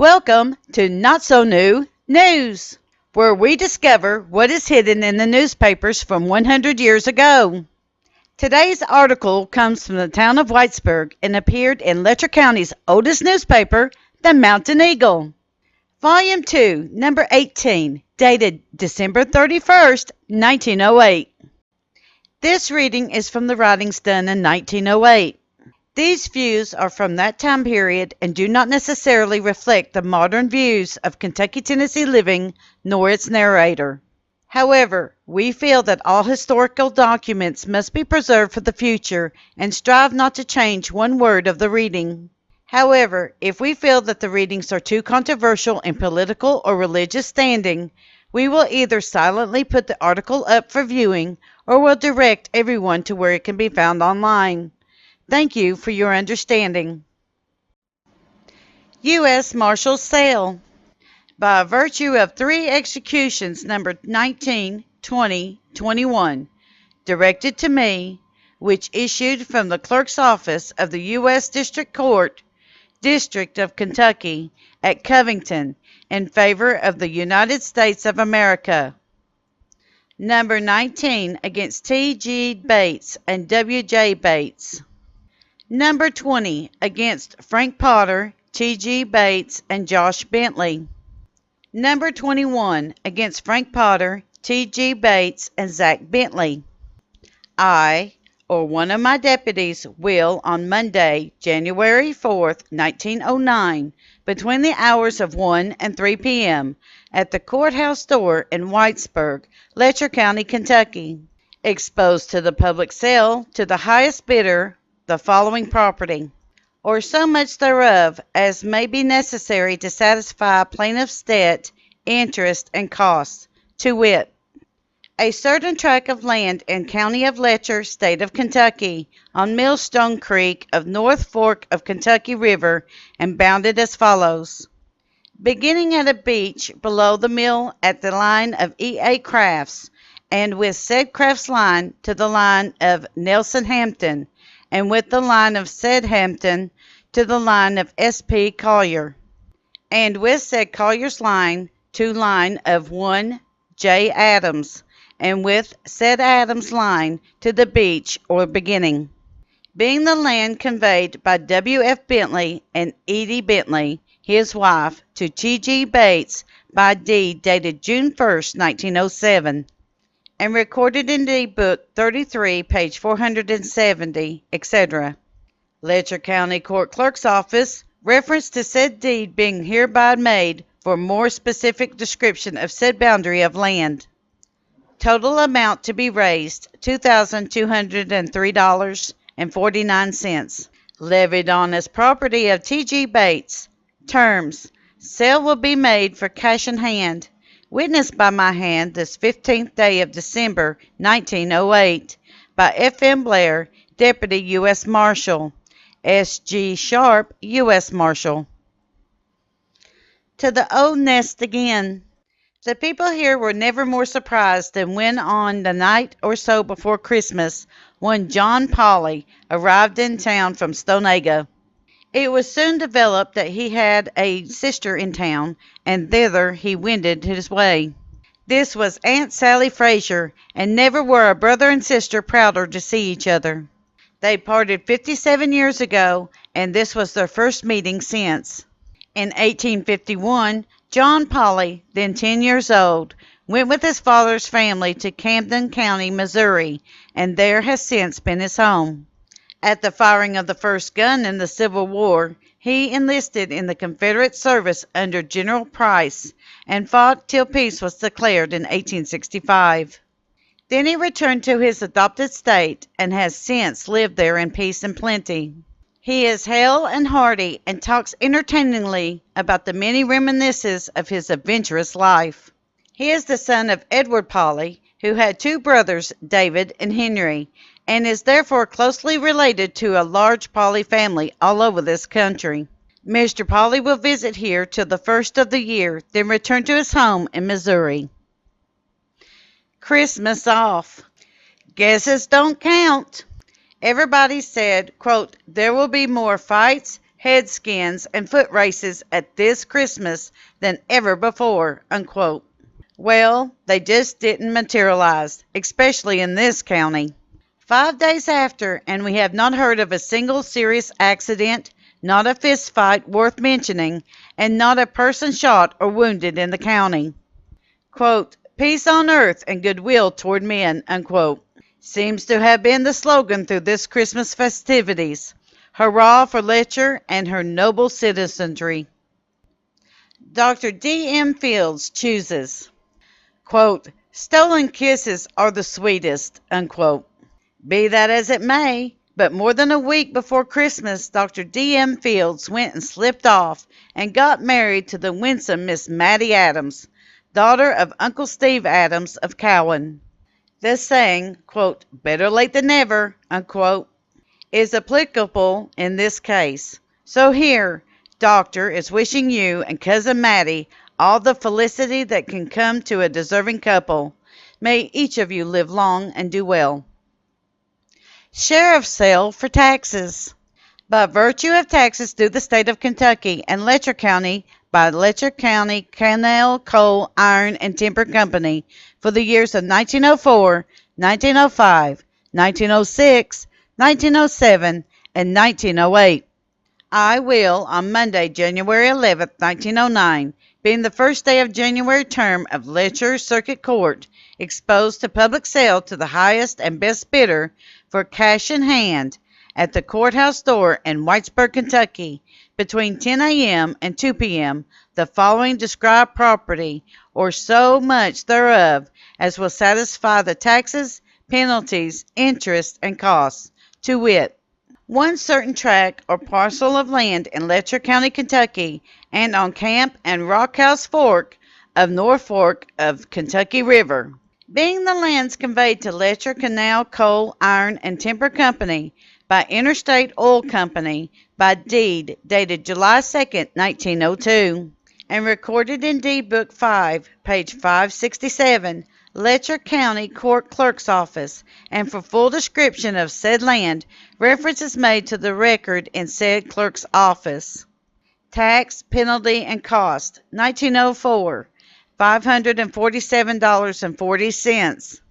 Welcome to Not So New News, where we discover what is hidden in the newspapers from 100 years ago. Today's article comes from the town of Whitesburg and appeared in Letcher County's oldest newspaper, the Mountain Eagle. Volume 2, number 18, dated December 31st, 1908. This reading is from the writings done in 1908. These views are from that time period and do not necessarily reflect the modern views of Kentucky-Tennessee living nor its narrator. However, we feel that all historical documents must be preserved for the future and strive not to change one word of the reading. However, if we feel that the readings are too controversial in political or religious standing, we will either silently put the article up for viewing or will direct everyone to where it can be found online. Thank you for your understanding. U.S. Marshal's Sale. By virtue of 3 executions numbered 19, 20, 21, directed to me, which issued from the clerk's office of the U.S. District Court, District of Kentucky, at Covington, in favor of the United States of America. Number 19 against T.G. Bates and W.J. Bates. Number 20 against Frank Potter, T.G. Bates, and Josh Bentley. Number 21 against Frank Potter, T.G. Bates, and Zach Bentley. I, or one of my deputies, will on Monday, January 4th, 1909, between the hours of 1 and 3 p.m., at the courthouse door in Whitesburg, Letcher County, Kentucky, expose to the public sale to the highest bidder the following property, or so much thereof as may be necessary to satisfy plaintiff's debt, interest, and costs, to wit, a certain tract of land in county of Letcher, state of Kentucky, on Millstone Creek of North Fork of Kentucky River, and bounded as follows: beginning at a beach below the mill at the line of E.A. Crafts, and with said Crafts line to the line of Nelson Hampton, and with the line of said Hampton to the line of S.P. Collier, and with said Collier's line to line of one J. Adams, and with said Adams' line to the beach or beginning, being the land conveyed by W.F. Bentley and Edie Bentley, his wife, to T.G. Bates by deed dated June 1st, 1907, and recorded in deed book 33, page 470, etc. Letcher County Court Clerk's Office, reference to said deed being hereby made for more specific description of said boundary of land. Total amount to be raised, $2,203.49. Levied on as property of T.G. Bates. Terms: sale will be made for cash in hand. Witnessed by my hand this 15th day of December, 1908, by F.M. Blair, Deputy U.S. Marshal. S.G. Sharp, U.S. Marshal. To the old nest again. The people here were never more surprised than when on the night or so before Christmas, one John Polly arrived in town from Stoneaga. It was soon developed that he had a sister in town, and thither he wended his way. This was Aunt Sally Frazier, and never were a brother and sister prouder to see each other. They parted 57 years ago, and this was their first meeting since. In 1851, John Polly, then 10 years old, went with his father's family to Camden County, Missouri, and there has since been his home. At the firing of the first gun in the Civil War, he enlisted in the Confederate service under General Price and fought till peace was declared in 1865. Then he returned to his adopted state and has since lived there in peace and plenty. He is hale and hearty and talks entertainingly about the many reminiscences of his adventurous life. He is the son of Edward Polly, who had 2 brothers, David and Henry, and is therefore closely related to a large Polly family all over this country. Mr. Polly will visit here till the first of the year, then return to his home in Missouri. Christmas off. Guesses don't count. Everybody said, quote, there will be more fights, head skins, and foot races at this Christmas than ever before, unquote. Well, they just didn't materialize, especially in this county. 5 days after, and we have not heard of a single serious accident, not a fist fight worth mentioning, and not a person shot or wounded in the county. Quote, peace on earth and goodwill toward men, unquote, seems to have been the slogan through this Christmas festivities. Hurrah for Letcher and her noble citizenry. Dr. D.M. Fields chooses, quote, stolen kisses are the sweetest, unquote. Be that as it may, but more than a week before Christmas, Dr. D.M. Fields went and slipped off and got married to the winsome Miss Mattie Adams, daughter of Uncle Steve Adams of Cowan. This saying, quote, better late than never, unquote, is applicable in this case. So here, Doctor is wishing you and Cousin Mattie all the felicity that can come to a deserving couple. May each of you live long and do well. Sheriff's sale for taxes. By virtue of taxes due the state of Kentucky and Letcher County by Letcher County Canal, Coal, Iron, and Timber Company for the years of 1904, 1905, 1906, 1907, and 1908. I will, on Monday, January 11th, 1909, being the first day of January term of Letcher Circuit Court, expose to public sale to the highest and best bidder for cash in hand at the courthouse door in Whitesburg, Kentucky, between 10 a.m. and 2 p.m., the following described property, or so much thereof as will satisfy the taxes, penalties, interest, and costs, to wit, one certain tract or parcel of land in Letcher County, Kentucky, and on Camp and Rock House Fork of North Fork of Kentucky River, being the lands conveyed to Letcher Canal, Coal, Iron, and Timber Company by Interstate Oil Company by deed dated July 2nd, 1902, and recorded in Deed Book 5, page 567, Letcher County Court Clerk's Office, and for full description of said land, reference is made to the record in said clerk's office. Tax, penalty, and cost, 1904, $547.40.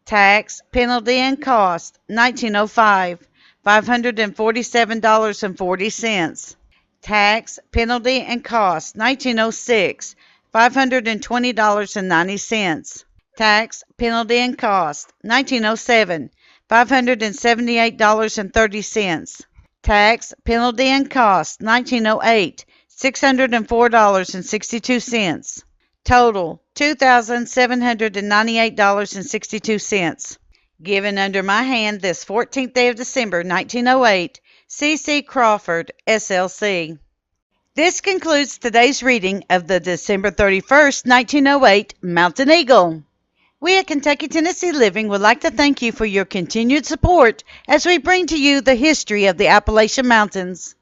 Tax, penalty, and cost, 1905, $547.40. Tax, penalty, and cost, 1906, $520.90. Tax, penalty, and cost, 1907, $578.30. Tax, penalty, and cost, 1908, $604.62. Total, $2,798.62. Given under my hand this 14th day of December, 1908, C.C. Crawford, SLC. This concludes today's reading of the December 31st, 1908 Mountain Eagle. We at Kentucky Tennessee Living would like to thank you for your continued support as we bring to you the history of the Appalachian Mountains.